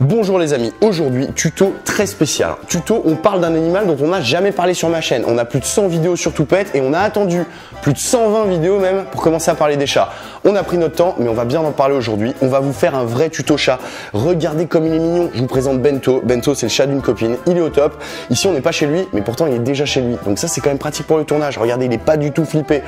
Bonjour les amis, aujourd'hui tuto très spécial. Tuto, on parle d'un animal dont on n'a jamais parlé sur ma chaîne. On a plus de 100 vidéos sur Toupette et on a attendu plus de 120 vidéos même pour commencer à parler des chats. On a pris notre temps mais on va bien en parler aujourd'hui. On va vous faire un vrai tuto chat. Regardez comme il est mignon. Je vous présente Bento. Bento c'est le chat d'une copine, il est au top. Ici on n'est pas chez lui mais pourtant il est déjà chez lui. Donc ça c'est quand même pratique pour le tournage. Regardez, il n'est pas du tout flippé.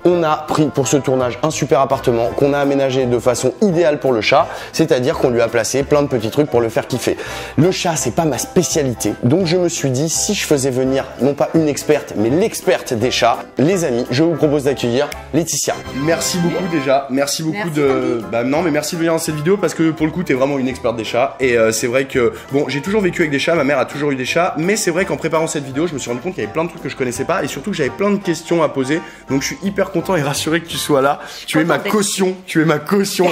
On a pris pour ce tournage un super appartement qu'on a aménagé de façon idéale pour le chat. C'est-à-dire qu'on lui a placé plein de petits trucs pour le faire kiffer. Le chat, c'est pas ma spécialité. Donc je me suis dit, si je faisais venir, non pas une experte, mais l'experte des chats, les amis, je vous propose d'accueillir Laetitia. Merci beaucoup déjà. Merci beaucoup merci de venir dans cette vidéo parce que pour le coup, tu es vraiment une experte des chats. Et c'est vrai que, bon, j'ai toujours vécu avec des chats, ma mère a toujours eu des chats. Mais c'est vrai qu'en préparant cette vidéo, je me suis rendu compte qu'il y avait plein de trucs que je connaissais pas. Et surtout que j'avais plein de questions à poser. Donc je suis hyper content et rassuré que tu sois là. Tu es ma caution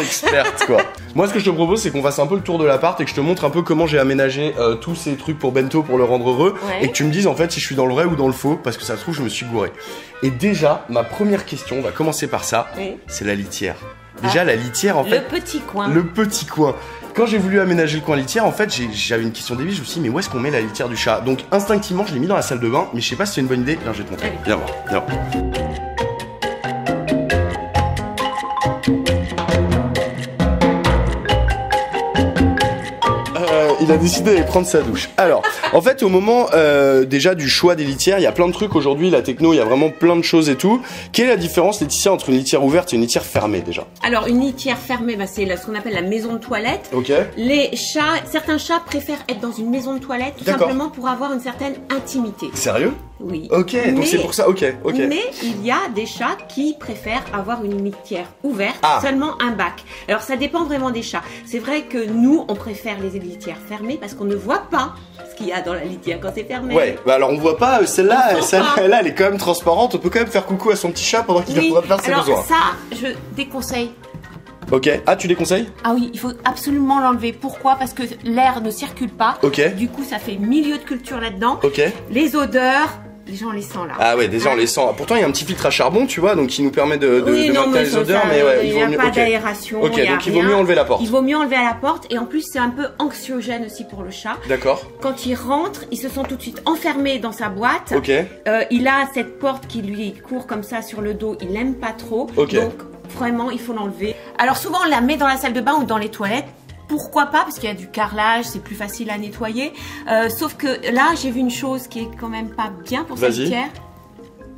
experte, quoi. Moi, ce que je te propose, c'est qu'on fasse un peu le tour de l'appart et que je te montre un peu comment j'ai aménagé tous ces trucs pour Bento pour le rendre heureux et que tu me dises en fait si je suis dans le vrai ou dans le faux parce que ça se trouve je me suis gouré. Et déjà, ma première question, on va commencer par ça, c'est la litière. Déjà, la litière en fait. Le petit coin. Le petit coin. Quand j'ai voulu aménager le coin litière, en fait, j'avais une question débile, je me suis dit, mais où est-ce qu'on met la litière du chat? Donc instinctivement, je l'ai mis dans la salle de bain, mais je sais pas si c'est une bonne idée. Viens, je vais te montrer. Viens voir, viens voir. Il a décidé d'aller prendre sa douche. Alors, en fait, au moment déjà du choix des litières, il y a plein de trucs aujourd'hui, la techno, il y a vraiment plein de choses et tout. Quelle est la différence, Laetitia, entre une litière ouverte et une litière fermée déjà? Alors, une litière fermée, c'est ce qu'on appelle la maison de toilette. Ok. Les chats, certains chats préfèrent être dans une maison de toilette tout simplement pour avoir une certaine intimité. Sérieux? Oui. Ok, donc c'est pour ça, ok. Mais il y a des chats qui préfèrent avoir une litière ouverte, seulement un bac. Alors ça dépend vraiment des chats. C'est vrai que nous, on préfère les litières fermées parce qu'on ne voit pas ce qu'il y a dans la litière quand c'est fermé. Ouais, bah alors on voit pas, celle-là, elle est quand même transparente. On peut quand même faire coucou à son petit chat pendant qu'il va faire ses besoins. Alors ça, je déconseille. Ok, ah tu déconseilles? Ah oui, il faut absolument l'enlever. Pourquoi? Parce que l'air ne circule pas. Ok. Du coup, ça fait milieu de culture là-dedans. Ok. Les odeurs... Déjà on les sent là. Ah ouais, déjà on les sent. Pourtant il y a un petit filtre à charbon, tu vois, donc qui nous permet de maintenir les odeurs, mais ouais, il n'y a pas d'aération. Ok, donc il vaut mieux enlever la porte. Il vaut mieux enlever à la porte et en plus c'est un peu anxiogène aussi pour le chat. D'accord. Quand il rentre, il se sent tout de suite enfermé dans sa boîte. Ok. Il a cette porte qui lui court comme ça sur le dos, il n'aime pas trop. Ok. Donc vraiment il faut l'enlever. Alors souvent on la met dans la salle de bain ou dans les toilettes. Pourquoi pas? Parce qu'il y a du carrelage, c'est plus facile à nettoyer. Sauf que là, j'ai vu une chose qui est quand même pas bien pour cette litière.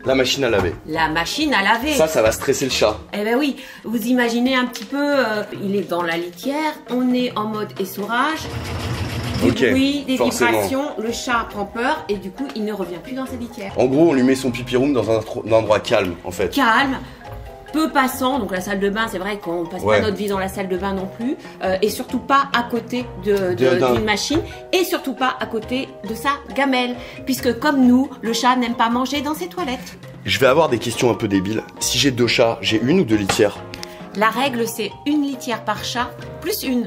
La machine à laver. La machine à laver. Ça va stresser le chat. Eh ben oui, vous imaginez un petit peu, il est dans la litière, on est en mode essorage. Du bruit, des vibrations, le chat prend peur et du coup, il ne revient plus dans sa litière. En gros, on lui met son pipi room dans un endroit calme, en fait. Calme. Peu passant, donc la salle de bain, c'est vrai qu'on passe pas notre vie dans la salle de bain non plus, et surtout pas à côté d'une machine, et surtout pas à côté de sa gamelle, puisque comme nous, le chat n'aime pas manger dans ses toilettes. Je vais avoir des questions un peu débiles. Si j'ai 2 chats, j'ai 1 ou 2 litières? La règle, c'est 1 litière par chat, plus 1.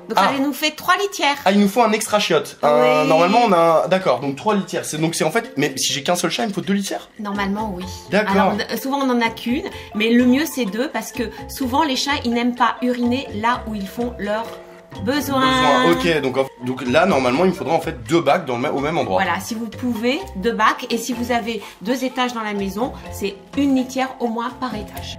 Donc ça nous fait 3 litières. Ah, il nous faut un extra chiotte. Normalement on a un... D'accord, donc 3 litières. Donc c'est en fait... Mais si j'ai qu'un seul chat, il me faut 2 litières? Normalement oui. D'accord. Alors souvent on en a qu'une, mais le mieux c'est 2 parce que souvent les chats ils n'aiment pas uriner là où ils font leurs besoins. Ok, donc là normalement il me faudra en fait 2 bacs au même endroit. Voilà, si vous pouvez, 2 bacs. Et si vous avez 2 étages dans la maison, c'est 1 litière au moins par étage.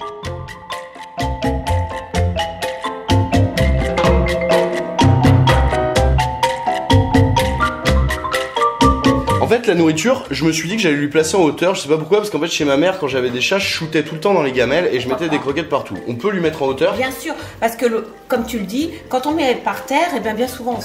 En fait, la nourriture, je me suis dit que j'allais lui placer en hauteur. Je sais pas pourquoi, parce qu'en fait, chez ma mère, quand j'avais des chats, je shootais tout le temps dans les gamelles et je mettais des croquettes partout. On peut lui mettre en hauteur? Bien sûr, parce que comme tu le dis, quand on met par terre, et bien souvent on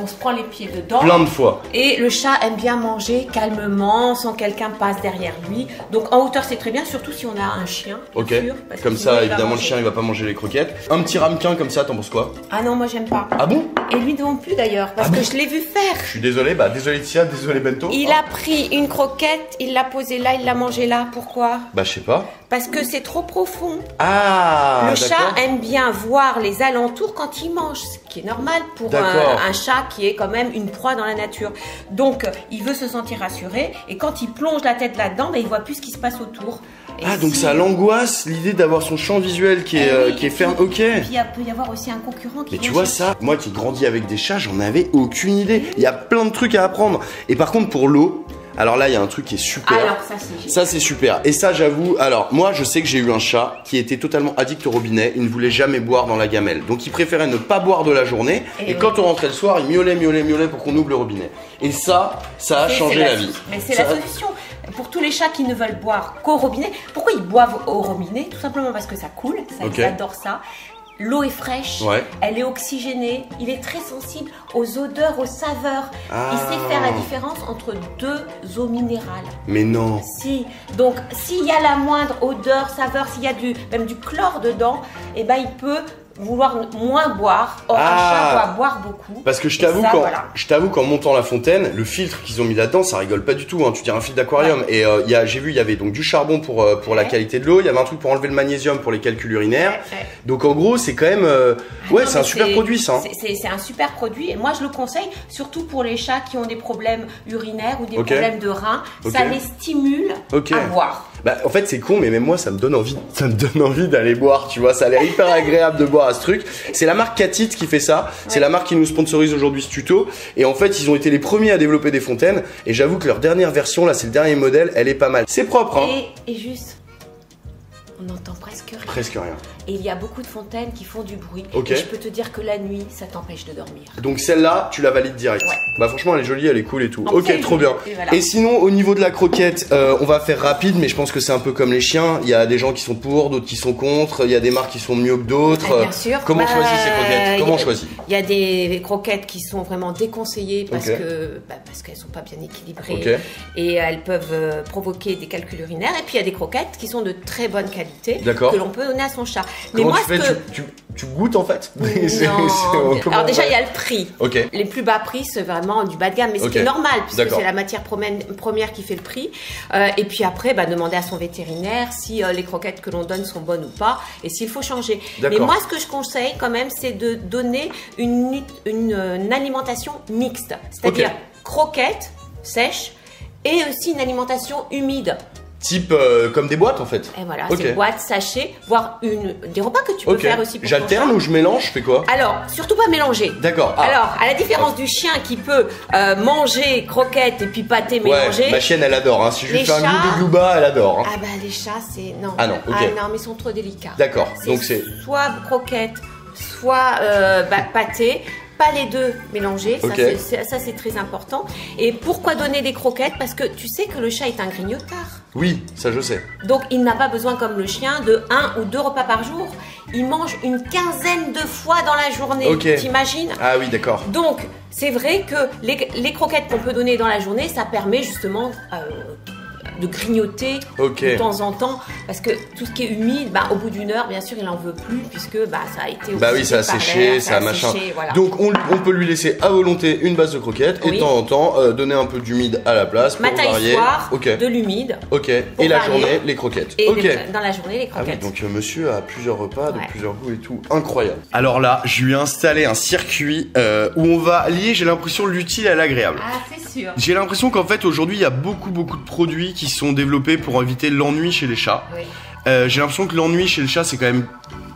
se prend les pieds dedans. Plein de fois. Et le chat aime bien manger calmement, sans quelqu'un passe derrière lui. Donc en hauteur, c'est très bien, surtout si on a un chien. Ok. Sûr, comme ça, évidemment, le chien il va pas manger les croquettes. Un petit ramequin comme ça, t'en penses quoi? Ah non, moi j'aime pas. Ah bon? Et lui non plus d'ailleurs, parce que je l'ai vu faire. Je suis désolé, désolé Tia, désolé Bento. Il a pris une croquette, il l'a posée là, il l'a mangée là. Pourquoi? Je sais pas. Parce que c'est trop profond. Ah, le chat aime bien voir les alentours quand il mange, ce qui est normal pour un chat qui est quand même une proie dans la nature. Donc, il veut se sentir rassuré et quand il plonge la tête là-dedans, il voit plus ce qui se passe autour. Ah, donc ça l'angoisse, l'idée d'avoir son champ visuel qui est ferme. Ok. Et puis il peut y avoir aussi un concurrent qui. Mais tu vois ça, moi qui grandis avec des chats, j'en avais aucune idée. Il y a plein de trucs à apprendre. Et par contre pour l'eau, alors là il y a un truc qui est super. Alors ça c'est super. Et ça j'avoue, alors moi je sais que j'ai eu un chat qui était totalement addict au robinet. Il ne voulait jamais boire dans la gamelle. Donc il préférait ne pas boire de la journée. Et quand on rentrait le soir, il miaulait pour qu'on ouvre le robinet. Et ça a changé la vie. Mais c'est la solution. Pour tous les chats qui ne veulent boire qu'au robinet, pourquoi ils boivent au robinet? Tout simplement parce que ça coule, ils adorent ça. L'eau est fraîche, elle est oxygénée, il est très sensible aux odeurs, aux saveurs. Il sait faire la différence entre deux eaux minérales. Mais non. Si. Donc, s'il y a la moindre odeur, saveur, s'il y a même du chlore dedans, eh ben, il peut vouloir moins boire. Or, un chat doit boire beaucoup. Parce que je t'avoue qu'en montant la fontaine, le filtre qu'ils ont mis là-dedans, ça rigole pas du tout. Hein. Tu dirais un filtre d'aquarium. Et j'ai vu, il y avait donc du charbon pour la qualité de l'eau. Il y avait un truc pour enlever le magnésium pour les calculs urinaires. Donc en gros, c'est quand même, c'est un super produit ça. C'est un super produit. Et moi, je le conseille surtout pour les chats qui ont des problèmes urinaires ou des problèmes de reins. Ça les stimule à boire. Bah, en fait, c'est con, mais même moi, ça me donne envie d'aller boire, tu vois. Ça a l'air hyper agréable de boire à ce truc. C'est la marque Catit qui fait ça. C'est la marque qui nous sponsorise aujourd'hui ce tuto. Et en fait, ils ont été les premiers à développer des fontaines. Et j'avoue que leur dernière version, là, c'est le dernier modèle, elle est pas mal. C'est propre, hein. Et juste, on n'entend presque rien. Presque rien. Et il y a beaucoup de fontaines qui font du bruit. Et je peux te dire que la nuit, ça t'empêche de dormir. Donc celle-là, tu la valides direct. Bah franchement, elle est jolie, elle est cool et tout. Ok, trop bien. Et sinon, au niveau de la croquette, on va faire rapide, mais je pense que c'est un peu comme les chiens. Il y a des gens qui sont pour, d'autres qui sont contre. Il y a des marques qui sont mieux que d'autres. Bien sûr. Comment choisir ces croquettes? Comment choisir? Il y a des croquettes qui sont vraiment déconseillées parce qu'elles sont pas bien équilibrées et elles peuvent provoquer des calculs urinaires. Et puis il y a des croquettes qui sont de très bonne qualité que l'on peut donner à son chat. Mais moi, tu goûtes en fait? Non. Alors déjà, il y a le prix. Les plus bas prix, c'est vraiment du bas de gamme, mais ce qui est normal puisque c'est la matière première qui fait le prix. Et puis après, demander à son vétérinaire si les croquettes que l'on donne sont bonnes ou pas et s'il faut changer. Mais moi, ce que je conseille quand même, c'est de donner une alimentation mixte, c'est-à-dire croquettes sèches et aussi une alimentation humide. Type comme des boîtes en fait. Et voilà, c'est boîtes, sachets, voire des repas que tu peux faire aussi pour J'alterne ou je mélange, je fais quoi? Alors, surtout pas mélanger. D'accord. Alors, à la différence du chien qui peut manger croquettes et puis pâté mélangé. Ma chienne elle adore, hein. Si je lui fais un glouba, elle adore. Hein. Ah bah les chats c'est... Non. Ah non, non, mais ils sont trop délicats. D'accord, donc c'est... Soit croquettes, soit pâté. Pas les deux mélangés, ça c'est très important. Et pourquoi donner des croquettes? Parce que tu sais que le chat est un grignotard. Oui, ça je sais. Donc il n'a pas besoin comme le chien de 1 ou 2 repas par jour. Il mange une quinzaine de fois dans la journée. T'imagines? Ah oui, d'accord. Donc c'est vrai que les croquettes qu'on peut donner dans la journée, ça permet justement de grignoter de temps en temps parce que tout ce qui est humide, au bout d'une heure, bien sûr, il n'en veut plus puisque ça a été ça a séché, ça a machin. Donc on peut lui laisser à volonté une base de croquettes et de temps en temps donner un peu d'humide à la place pour varier. De l'humide. Et la journée, les croquettes. Et dans la journée, les croquettes. Donc monsieur a plusieurs repas de plusieurs goûts et tout. Incroyable. Alors là, je lui ai installé un circuit où on va lier, j'ai l'impression, l'utile à l'agréable. Ah, c'est sûr. J'ai l'impression qu'en fait aujourd'hui, il y a beaucoup de produits qui sont développés pour éviter l'ennui chez les chats. J'ai l'impression que l'ennui chez le chat c'est quand même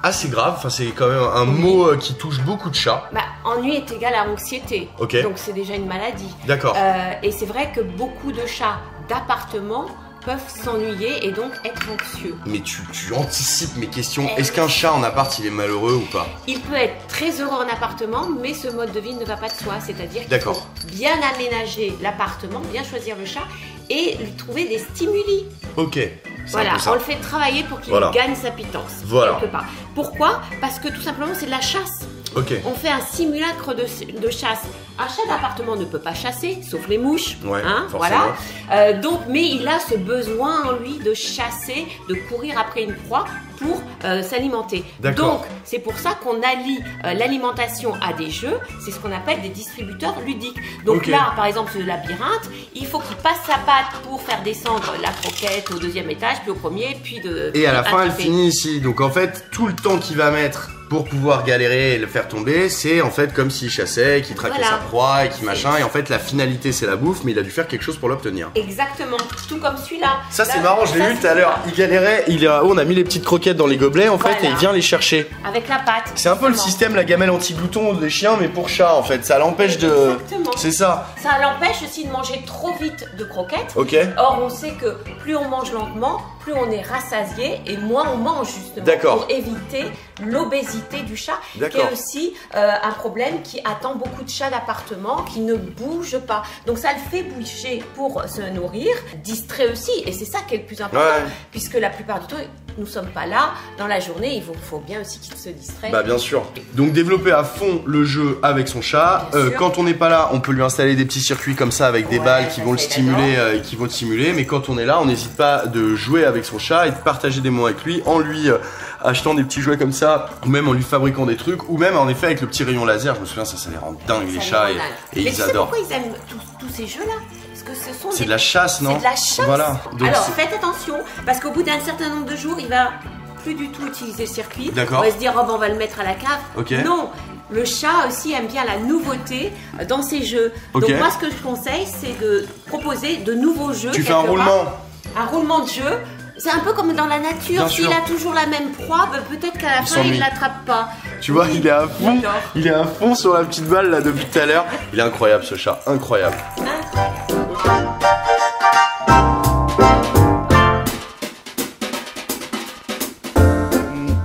assez grave, enfin c'est quand même un mot qui touche beaucoup de chats. Ennui est égal à anxiété, donc c'est déjà une maladie. D'accord. Et c'est vrai que beaucoup de chats d'appartement peuvent s'ennuyer et donc être anxieux. Mais tu anticipes mes questions. Est-ce qu'un chat en appart il est malheureux ou pas? Il peut être très heureux en appartement, mais ce mode de vie ne va pas de soi. C'est-à-dire qu'il faut bien aménager l'appartement, bien choisir le chat et lui trouver des stimuli. Voilà, on le fait travailler pour qu'il gagne sa pitance. Quelque part. Pourquoi? Parce que tout simplement c'est de la chasse. On fait un simulacre de chasse. Un chat d'appartement ne peut pas chasser, sauf les mouches. Mais il a ce besoin en lui de chasser, de courir après une proie pour s'alimenter. Donc, c'est pour ça qu'on allie l'alimentation à des jeux. C'est ce qu'on appelle des distributeurs ludiques. Donc là, par exemple, ce labyrinthe, il faut qu'il passe sa patte pour faire descendre la croquette au 2e étage, puis au 1er, puis Et à la fin, elle finit ici. Donc en fait, tout le temps qu'il va mettre pour pouvoir galérer et le faire tomber, c'est en fait comme s'il chassait, qu'il traquait sa proie et qu'il machin. Et en fait, la finalité, c'est la bouffe, mais il a dû faire quelque chose pour l'obtenir. Exactement, tout comme celui-là. Ça, c'est marrant, je l'ai vu tout à l'heure. Il galérait, on a mis les petites croquettes dans les gobelets en fait, et il vient les chercher. Avec la patte. C'est un peu le système, la gamelle anti-glouton des chiens, mais pour chat en fait. Ça l'empêche de. Exactement. C'est ça. Ça l'empêche aussi de manger trop vite de croquettes. Ok. Or, on sait que plus on mange lentement, plus on est rassasié et moins on mange justement. D'accord. Pour éviter l'obésité du chat, qui est aussi un problème qui attend beaucoup de chats d'appartement qui ne bougent pas. Donc ça le fait bouger pour se nourrir, distrait aussi, et c'est ça qui est le plus important, puisque la plupart du temps, nous sommes pas là dans la journée, il faut bien aussi qu'il se distrait. Bah bien sûr. Donc développer à fond le jeu avec son chat. Quand on n'est pas là, on peut lui installer des petits circuits comme ça avec des balles qui vont le stimuler, mais quand on est là, on n'hésite pas de jouer avec son chat et de partager des moments avec lui en lui achetant des petits jouets comme ça, ou même en lui fabriquant des trucs, ou même en effet avec le petit rayon laser. Je me souviens, ça les rend dingues les chats, et ils adorent. Pourquoi ils aiment tous ces jeux-là? C'est de la chasse, non? C'est de la chasse. Voilà. Donc alors faites attention, parce qu'au bout d'un certain nombre de jours, il va plus du tout utiliser le circuit. D'accord. On va se dire, oh, ben, on va le mettre à la cave. Okay. Non, le chat aussi aime bien la nouveauté dans ses jeux. Okay. Donc moi, ce que je conseille, c'est de proposer de nouveaux jeux. Tu fais un roulement. Un roulement de jeu. C'est un peu comme dans la nature, s'il a toujours la même proie, ben peut-être qu'à la fin il ne l'attrape pas. Tu vois, il est à fond sur la petite balle là depuis tout à l'heure. Il est incroyable ce chat, incroyable.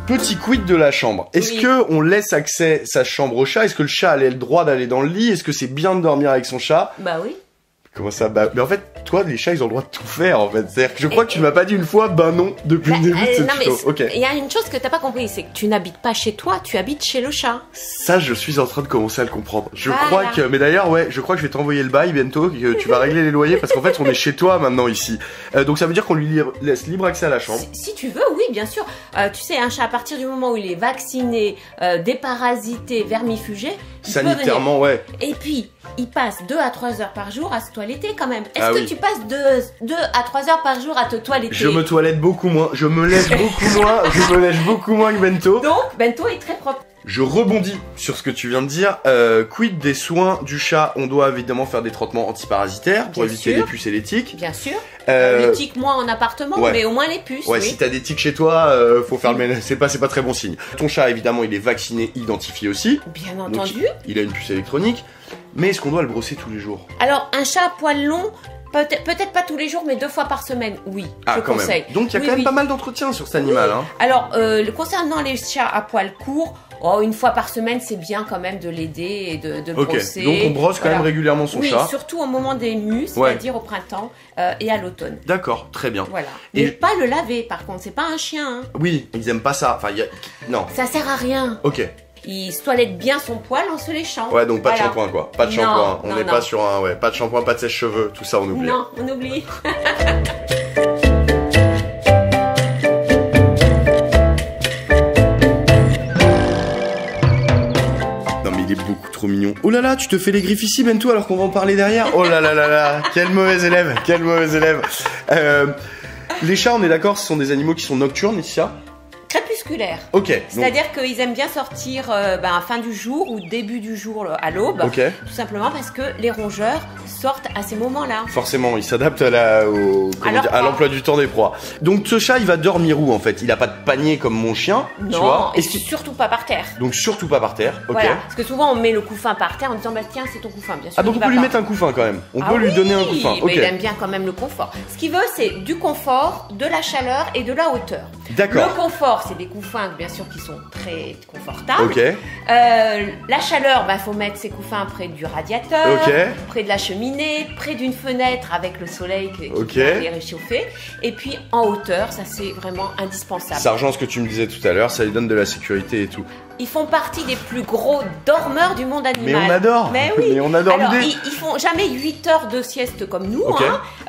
Petit quid de la chambre. Est-ce que on laisse accès sa chambre au chat? Est-ce que le chat a le droit d'aller dans le lit? Est-ce que c'est bien de dormir avec son chat? Bah oui. Comment ça? Bah, mais en fait, toi, les chats, ils ont le droit de tout faire, en fait. C'est-à-dire que je crois que tu ne m'as pas dit une fois, ben non, depuis le début de ce tuto. Ok. Il y a une chose que t'as pas compris, c'est que tu n'habites pas chez toi, tu habites chez le chat. Ça, je suis en train de commencer à le comprendre. Je crois que, mais d'ailleurs, ouais, je crois que je vais t'envoyer le bail bientôt, que tu vas régler les loyers, parce qu'en fait, on est chez toi maintenant ici. Donc ça veut dire qu'on lui laisse libre accès à la chambre. Si tu veux, oui, bien sûr. Tu sais, un chat, à partir du moment où il est vacciné, déparasité, vermifugé, sanitairement, ouais. Et puis, il passe 2 à 3 heures par jour à se toiletter quand même. Est-ce que tu passes 2 à 3 heures par jour à te toiletter? Je me toilette beaucoup moins, je me lèche beaucoup moins, je me lèche beaucoup moins que Bento. Donc, Bento est très propre. Je rebondis sur ce que tu viens de dire. Quid des soins du chat? On doit évidemment faire des traitements antiparasitaires pour éviter les puces et les tiques. Bien sûr. Les tiques moins en appartement, mais au moins les puces. Ouais, si t'as des tiques chez toi, faut faire le ménage. C'est pas très bon signe. Ton chat, évidemment, il est vacciné, identifié aussi. Bien entendu. Donc, il a une puce électronique. Mais est-ce qu'on doit le brosser tous les jours? Alors, un chat à poil long, peut-être pas tous les jours, mais 2 fois par semaine, oui. Ah, je conseille. Même. Donc, il y a quand même pas mal d'entretien sur cet animal. Hein. Alors, concernant les chats à poil court, une fois par semaine, c'est bien quand même de l'aider et de brosser. Donc on brosse quand même régulièrement son chat. Oui, surtout au moment des mues, c'est-à-dire au printemps et à l'automne. D'accord, très bien. Voilà. Et pas le laver, par contre, c'est pas un chien. Hein. Oui, ils aiment pas ça. Enfin, non. Ça sert à rien. Ok. Il se toilette bien son poil en se léchant. Ouais, donc pas de shampoing quoi. Pas de shampoing. On n'est pas sur un. Pas de shampoing, pas de sèche-cheveux. Tout ça, on oublie. Non, on oublie. Beaucoup trop mignon. Oh là là, tu te fais les griffes ici, Bento, alors qu'on va en parler derrière. Oh là là là là, quel mauvais élève, quel mauvais élève. Les chats, on est d'accord, ce sont des animaux qui sont nocturnes, ici, ça? Crépusculaire. Ok. C'est-à-dire qu'ils aiment bien sortir à fin du jour ou début du jour à l'aube. Ok. Tout simplement parce que les rongeurs sortent à ces moments-là. Forcément, ils s'adaptent à l'emploi du temps des proies. Donc ce chat, il va dormir où en fait? Il a pas de panier comme mon chien, non, tu vois? Et surtout pas par terre. Donc surtout pas par terre, ok. Voilà, parce que souvent on met le couffin par terre en disant bah tiens c'est ton couffin, bien sûr. Ah donc on peut lui mettre un couffin quand même. On peut lui donner un couffin. Mais il aime bien quand même le confort. Ce qu'il veut c'est du confort, de la chaleur et de la hauteur. D'accord. Le confort c'est des couffins bien sûr qui sont très confortables. Ok. La chaleur, faut mettre ses couffins près du radiateur, près de la cheminée, près d'une fenêtre avec le soleil qui va les réchauffer. Et puis en hauteur, ça c'est vraiment indispensable. Ça rejoint ce que tu me disais tout à l'heure, ça lui donne de la sécurité et tout. Ils font partie des plus gros dormeurs du monde animal. Mais on adore. Mais oui. Mais on adore l'idée. Ils font jamais 8 heures de sieste comme nous.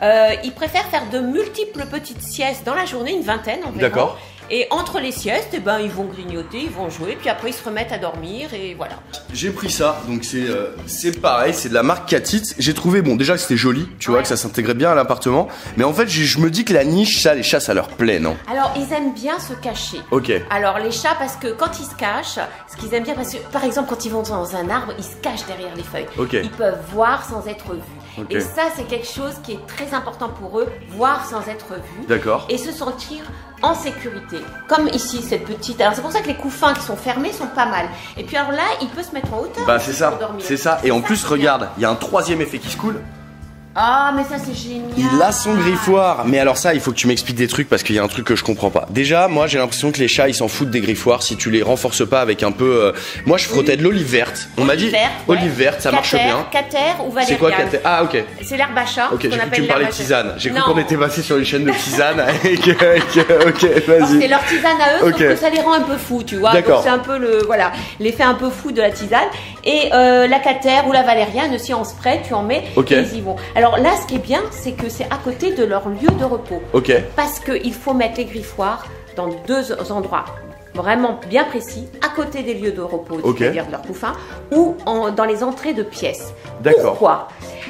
Ils préfèrent faire de multiples petites siestes dans la journée, une vingtaine environ. D'accord. Et entre les siestes, eh ben, ils vont grignoter, ils vont jouer, puis après ils se remettent à dormir et voilà. J'ai pris ça, donc c'est pareil, c'est de la marque Catits. J'ai trouvé, bon déjà que c'était joli, tu vois, que ça s'intégrait bien à l'appartement. Mais en fait, je me dis que la niche, ça, les chats, ça leur plaît, non? Alors, ils aiment bien se cacher. Ok. Alors, les chats, parce que quand ils se cachent, ce qu'ils aiment bien, parce que par exemple, quand ils vont dans un arbre, ils se cachent derrière les feuilles. Ok. Ils peuvent voir sans être vus. Okay. Et ça, c'est quelque chose qui est très important pour eux, voir sans être vus. D'accord. Et se sentir en sécurité. Comme ici, cette petite... Alors, c'est pour ça que les couffins qui sont fermés sont pas mal. Et puis alors là, il peut se mettre en hauteur. Bah, c'est ça, c'est ça. Et en plus, regarde, il y a un troisième effet qui se coule. Ah, mais ça, c'est génial. Il a son griffoir. Mais alors ça, il faut que tu m'expliques des trucs parce qu'il y a un truc que je comprends pas. Déjà, moi, j'ai l'impression que les chats, ils s'en foutent des griffoirs si tu les renforces pas avec un peu... Moi, je frottais de l'olive verte. On m'a dit olive verte, ça marche bien. Cater ou valériane. C'est quoi Cater? Ah, ok. C'est l'herbe à chat. Ok, j'ai cru que tu me parlais de tisane. J'ai cru Non. qu'on était passé sur une chaîne de tisane. Ok, vas-y. C'est leur tisane à eux, Ok. sauf que ça les rend un peu fous, tu vois. D'accord. Donc c'est un peu l'effet un peu fou de la tisane. Et la cater ou la valériane aussi en spray, tu en mets Ok. et ils y vont. Alors là, ce qui est bien, c'est que c'est à côté de leur lieu de repos. Ok. Parce qu'il faut mettre les griffoirs dans deux endroits vraiment bien précis, à côté des lieux de repos, Ok. c'est-à-dire de leurs couffins, ou dans les entrées de pièces. D'accord. Pourquoi ?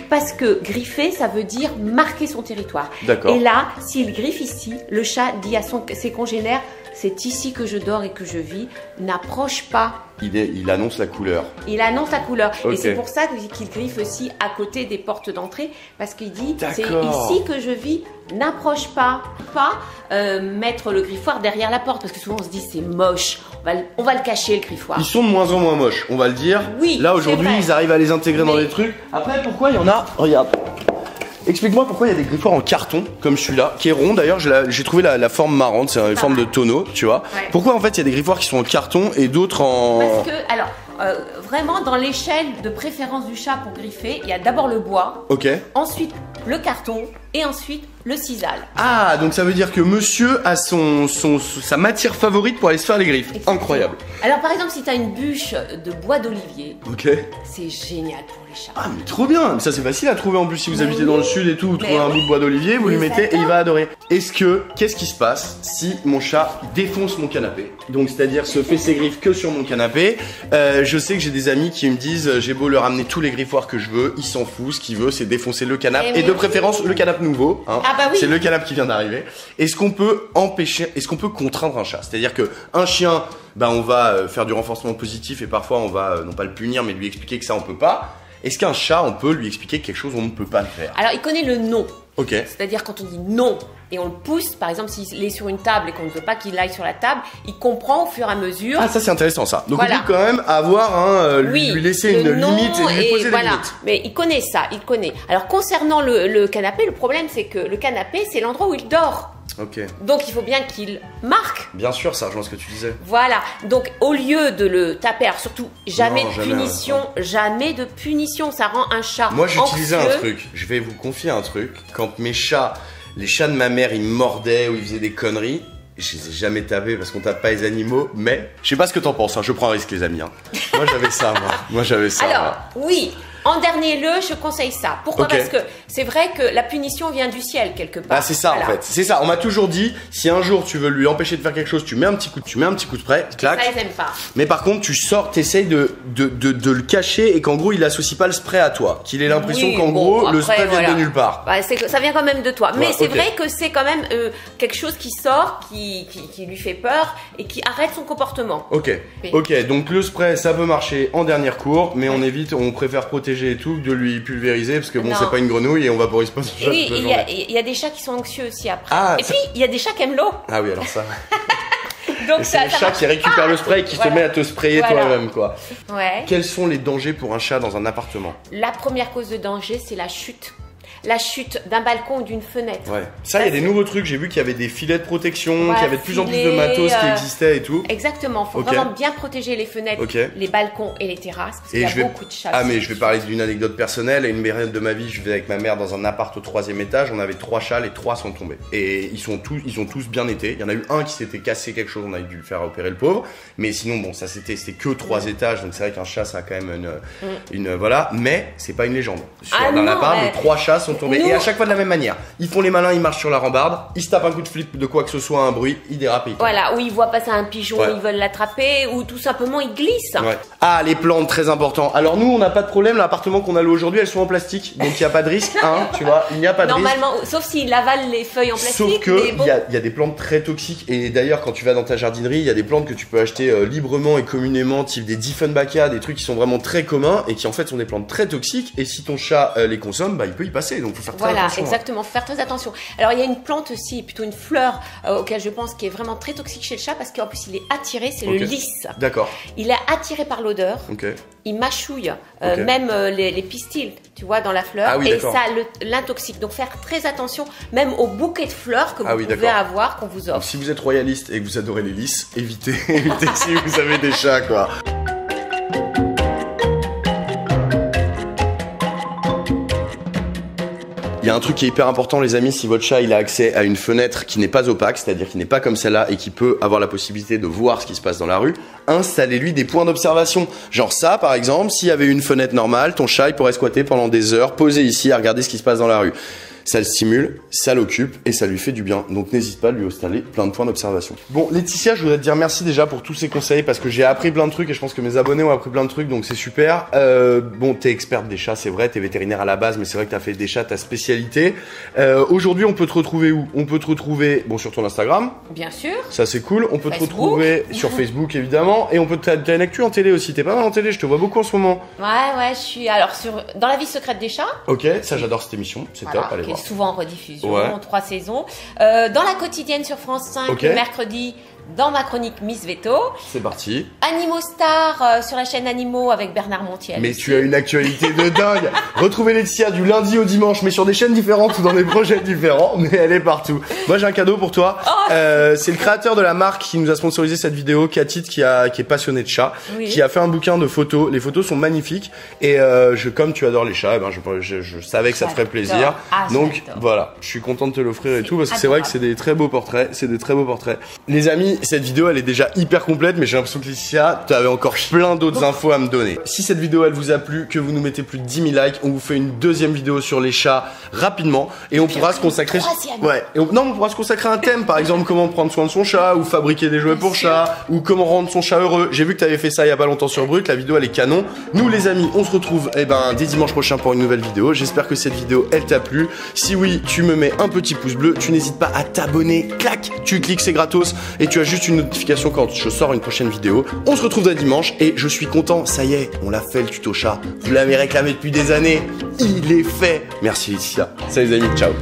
Parce que griffer, ça veut dire marquer son territoire. D'accord. Et là, s'il griffe ici, le chat dit à ses congénères, c'est ici que je dors et que je vis, n'approche pas. Il annonce la couleur. Il annonce la couleur. Ok. Et c'est pour ça qu'il griffe aussi à côté des portes d'entrée, parce qu'il dit, c'est D'accord. ici que je vis, n'approche pas. Mettre le griffoir derrière la porte, parce que souvent on se dit, c'est moche, on va le cacher le griffoir. Ils sont de moins en moins moches, on va le dire. Oui, là c'est aujourd'hui, vrai. ils arrivent à les intégrer dans Mais- des trucs. Après, pourquoi il y en a? Regarde. Explique-moi pourquoi il y a des griffoirs en carton, comme celui-là, qui est rond d'ailleurs, j'ai trouvé la forme marrante, c'est une forme de tonneau, tu vois. Ouais. Pourquoi en fait il y a des griffoirs qui sont en carton et d'autres en... Parce que, alors, vraiment, dans l'échelle de préférence du chat pour griffer, il y a d'abord le bois, Ok. ensuite le carton et ensuite le sisal. Ah, donc ça veut dire que monsieur a sa matière favorite pour aller se faire les griffes. Incroyable. Alors, par exemple, si tu as une bûche de bois d'olivier, Ok. c'est génial pour les chats. Ah mais trop bien, ça c'est facile à trouver en plus si vous Mais habitez oui. dans le sud et tout, vous Mais trouvez un oui. bout de bois d'olivier, vous lui Mais mettez et il j'adore. va adorer. Qu'est-ce qui se passe si mon chat défonce mon canapé? Donc c'est-à-dire se fait ses griffes que sur mon canapé. Je sais que j'ai des amis qui me disent j'ai beau leur amener tous les griffoirs que je veux, il s'en fout, ce qu'il veut c'est défoncer le canapé Eh et de oui. préférence le canapé nouveau. Hein. Ah bah oui. C'est le canapé qui vient d'arriver. Est-ce qu'on peut contraindre un chat? C'est-à-dire que un chien, ben on va faire du renforcement positif et parfois on va non pas le punir mais lui expliquer que ça on peut pas. Est-ce qu'un chat, on peut lui expliquer quelque chose où on ne peut pas le faire? Alors, il connaît le non. Ok. C'est-à-dire quand on dit non et on le pousse, par exemple s'il est sur une table et qu'on ne veut pas qu'il aille sur la table, il comprend au fur et à mesure. Ah ça c'est intéressant ça. Donc Voilà. on peut quand même avoir lui laisser le une non limite et lui et poser des voilà. limites. Mais il connaît ça, il connaît. Alors concernant le canapé, le problème c'est que le canapé c'est l'endroit où il dort. Ok. Donc il faut bien qu'il marque. Bien sûr, ça rejoint ce que tu disais. Voilà. Donc au lieu de le taper, alors surtout jamais Non, de jamais, punition, jamais de punition, ça rend un chat Moi j'utilisais un anxieux. truc, je vais vous confier un truc. Quand mes chats, les chats de ma mère, ils me mordaient ou ils faisaient des conneries, je les ai jamais tapés parce qu'on tape pas les animaux, mais je sais pas ce que t'en penses, hein. Je prends un risque les amis. Hein. Moi j'avais ça, moi j'avais ça. Alors, oui, en dernier lieu, je conseille ça. Pourquoi? Ok. Parce que c'est vrai que la punition vient du ciel quelque part. Ah c'est ça Voilà. en fait, c'est ça. On m'a toujours dit, si un jour tu veux lui empêcher de faire quelque chose, tu mets un petit coup de spray, clac. Ça, ils aiment pas. Mais par contre, tu sors, t'essayes de le cacher et qu'en gros, il associe pas le spray à toi. Qu'il ait l'impression Oui, qu'en bon, gros, le après, spray vient voilà. de nulle part. Bah, ça vient quand même de toi. Mais Ouais, c'est ok. vrai que c'est quand même quelque chose qui sort, qui lui fait peur et qui arrête son comportement. Ok, Oui. ok, donc le spray ça peut marcher en dernière cour, mais on préfère protéger et tout que de lui pulvériser parce que bon, Non. c'est pas une grenouille et on vaporise pas son Et chat oui, toute la il journée. y a des chats qui sont anxieux aussi après. Ah, et ça- puis, il y a des chats qui aiment l'eau. Ah oui, alors ça. Donc Et c'est le chat marche qui récupère pas. le spray et qui Voilà. se met à te sprayer Voilà. toi-même quoi. Ouais. Quels sont les dangers pour un chat dans un appartement? La première cause de danger, c'est la chute. La chute d'un balcon ou d'une fenêtre. Ouais. Ça, il y a des nouveaux trucs. J'ai vu qu'il y avait des filets de protection, qu'il y avait de plus en plus de filets, matos qui existaient et tout. Exactement, il faut Ok. vraiment bien protéger les fenêtres, Ok. les balcons et les terrasses, parce qu'il Et y a je vais... beaucoup de chats. Ah mais je vais parler d'une anecdote personnelle. À une période de ma vie, je vivais avec ma mère dans un appart au 3e étage. On avait 3 chats, les 3 sont tombés. Et ils ont tous bien été. Il y en a eu un qui s'était cassé quelque chose, on a dû le faire opérer le pauvre. Mais sinon bon, ça c'était que 3 étages, donc c'est vrai qu'un chat ça a quand même une voilà. Mais c'est pas une légende. Sur Ah dans non, l'appart, mais- les 3 chats chats sont tombés. Et à chaque fois de la même manière. Ils font les malins, ils marchent sur la rambarde, ils se tapent un coup de flip de quoi que ce soit, un bruit, ils dérapent. Voilà, ou ils voient passer un pigeon, ils veulent l'attraper, ou tout simplement ils glissent. Ah, les plantes, très important. Alors nous, on n'a pas de problème, l'appartement qu'on a loué aujourd'hui, elles sont en plastique, donc il n'y a pas de risque, hein, tu vois, il n'y a pas de risque. Normalement, sauf s'ils avalent les feuilles en plastique. Sauf que il y a des plantes très toxiques, et d'ailleurs, quand tu vas dans ta jardinerie, il y a des plantes que tu peux acheter librement et communément, type des Dieffenbachia, des trucs qui sont vraiment très communs et qui en fait sont des plantes très toxiques, et si ton chat les consomme, bah il peut y passer, donc faut faire très attention. Voilà, exactement, faut faire très attention. Alors il y a une plante aussi, plutôt une fleur, auquel je pense qui est vraiment très toxique chez le chat, parce qu'en plus il est attiré, c'est le lys. D'accord. Il est attiré par l'odeur, il mâchouille même les pistils, tu vois, dans la fleur, et ça l'intoxique. Donc faire très attention, même au bouquet de fleurs que vous pouvez avoir, qu'on vous offre. Donc, si vous êtes royaliste et que vous adorez les lys, évitez si vous avez des chats, quoi. Il y a un truc qui est hyper important, les amis, si votre chat il a accès à une fenêtre qui n'est pas opaque, c'est-à-dire qui n'est pas comme celle-là et qui peut avoir la possibilité de voir ce qui se passe dans la rue, installez-lui des points d'observation. Genre ça, par exemple, s'il y avait une fenêtre normale, ton chat il pourrait squatter pendant des heures, posé ici à regarder ce qui se passe dans la rue. Ça le stimule, ça l'occupe et ça lui fait du bien. Donc n'hésite pas à lui installer plein de points d'observation. Bon, Laetitia, je voudrais te dire merci déjà pour tous ces conseils parce que j'ai appris plein de trucs et je pense que mes abonnés ont appris plein de trucs, donc c'est super. Bon, t'es experte des chats, c'est vrai, t'es vétérinaire à la base, mais c'est vrai que t'as fait des chats ta spécialité. Aujourd'hui, on peut te retrouver où? On peut te retrouver, bon, sur ton Instagram. Bien sûr. Ça c'est cool. On peut te retrouver sur Facebook évidemment, et on peut t'as une actu en télé aussi. T'es pas mal en télé, je te vois beaucoup en ce moment. Ouais, je suis alors dans la vie secrète des chats. Ok, ça j'adore cette émission, c'est top. Allez voir. Souvent en rediffusion, 3 saisons. Dans la quotidienne sur France 5, le mercredi, dans ma chronique Miss Veto. C'est parti. Animaux Star sur la chaîne Animaux avec Bernard Montiel. Mais tu as une actualité de dingue. Retrouvez Laetitia du lundi au dimanche, mais sur des chaînes différentes ou dans des projets différents, mais elle est partout. Moi j'ai un cadeau pour toi. C'est le créateur de la marque qui nous a sponsorisé cette vidéo, Katit, qui est passionné de chats, qui a fait un bouquin de photos. Les photos sont magnifiques et comme tu adores les chats, je savais que ça te ferait plaisir. Donc voilà, je suis content de te l'offrir et tout parce que c'est vrai que c'est des très beaux portraits. Les amis, cette vidéo elle est déjà hyper complète, mais j'ai l'impression que Laetitia, tu avais encore plein d'autres infos à me donner. Si cette vidéo elle vous a plu, que vous nous mettez plus de 10 000 likes, on vous fait une deuxième vidéo sur les chats rapidement et on pourra se consacrer. On pourra se consacrer à un thème, par exemple comment prendre soin de son chat ou fabriquer des jouets pour chat ou comment rendre son chat heureux. J'ai vu que tu avais fait ça il y a pas longtemps sur Brut, la vidéo elle est canon. Nous les amis, on se retrouve dès dimanche prochain pour une nouvelle vidéo. J'espère que cette vidéo elle t'a plu. Si oui, tu me mets un petit pouce bleu, tu n'hésites pas à t'abonner, clac, tu cliques, c'est gratos et tu as juste une notification quand je sors une prochaine vidéo. On se retrouve dès dimanche et je suis content, ça y est, on l'a fait le tuto chat. Vous l'avez réclamé depuis des années, il est fait. Merci Laetitia. Salut les amis, ciao.